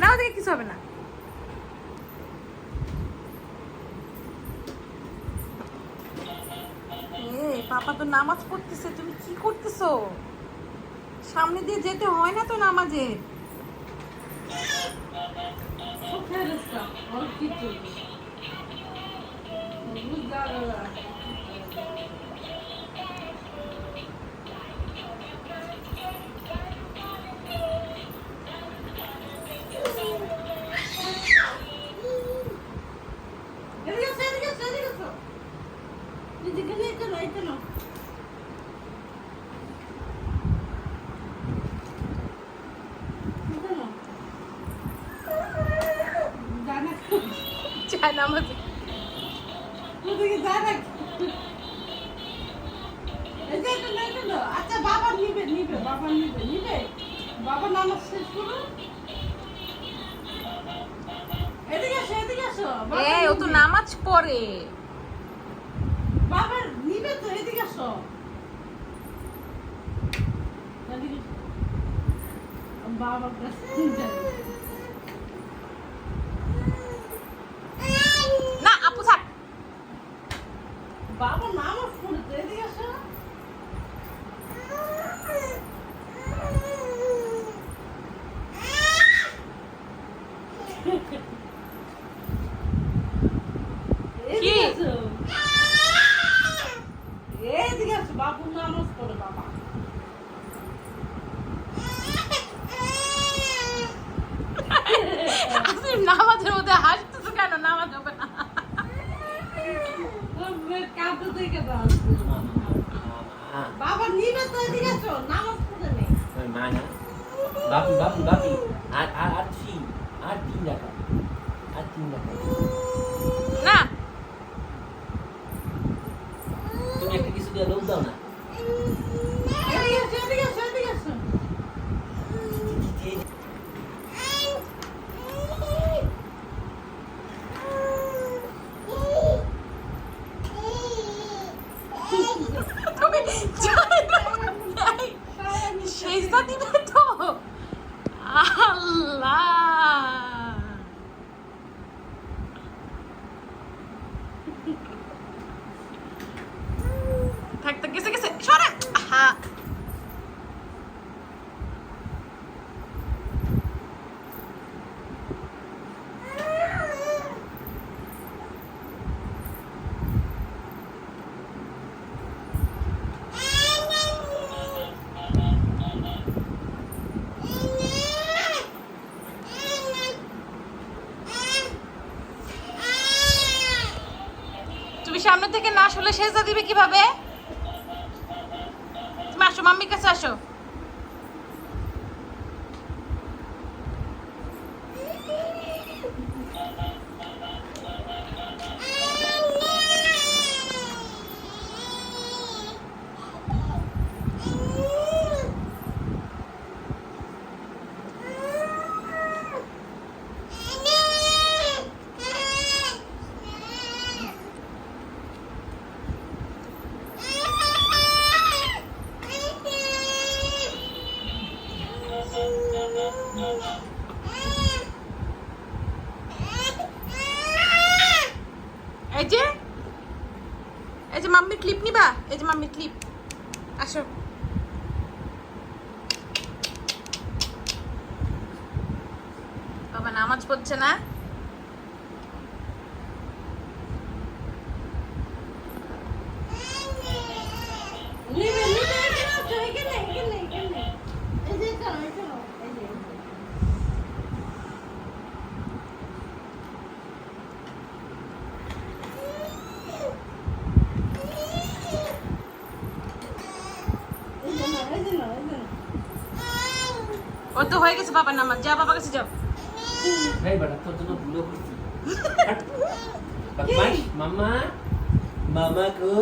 না ওদিকে কিছু হবে না। পাপা তো নামাজ পড়তেছে, তুমি কি করতেছো? সামনে দিয়ে যেতে হয় না তো নামাজে। নামাজে আচ্ছা বাবা নিবে নিবে বাবা নিবে নিবে বাবা নামাজ শেষ করো। এদিকে আসো এদিকে আসো। এই ও তো নামাজ পড়ে। বাবা নিবে তো, এদিকে আসো। বাবার কাছে না আপু থাক। বাবা নামাজ পড়ে, এদিকে আসো। কি এদিকে আসো, বাবু নামাজ পড়ে বাবা। নামাজের মধ্যে হাসতেছো কেন? নামাজ হবে না। কাঁদতে থেকে বাবা নিবে তো, এদিকে আসো। নামাজ পড়ে নেই Mana? Babi, babi, babi. At tindakan. না তুমি একটা কিছু দিয়ে লোক দাও না। এদিকে আসো এদিকে আসো এদিকে আসো। তুমি সেজদা দিবে তো? আল্লাহ থাকতে গেছে গেছে সরে। আহা তুমি সামনে থেকে না আসলে সেজদা দিবে কিভাবে? তুমি আসো মাম্মির কাছে আসো। এই যে মাম্মির ক্লিপ নিবা? এই যে মাম্মির ক্লিপ, আসো। বাবা নামাজ পড়ছে না? নিবে নিবে এখানে আসো, এখানে এখানে এখানে। এই যে এখানে এখানে এই যে ও তো হয়ে গেছে বাবার নামাজ, যা বাবার কাছে যাও। Hey, berat তোর জন্য ভুলো করছি। Bak, Mas, Mama, Mama ko.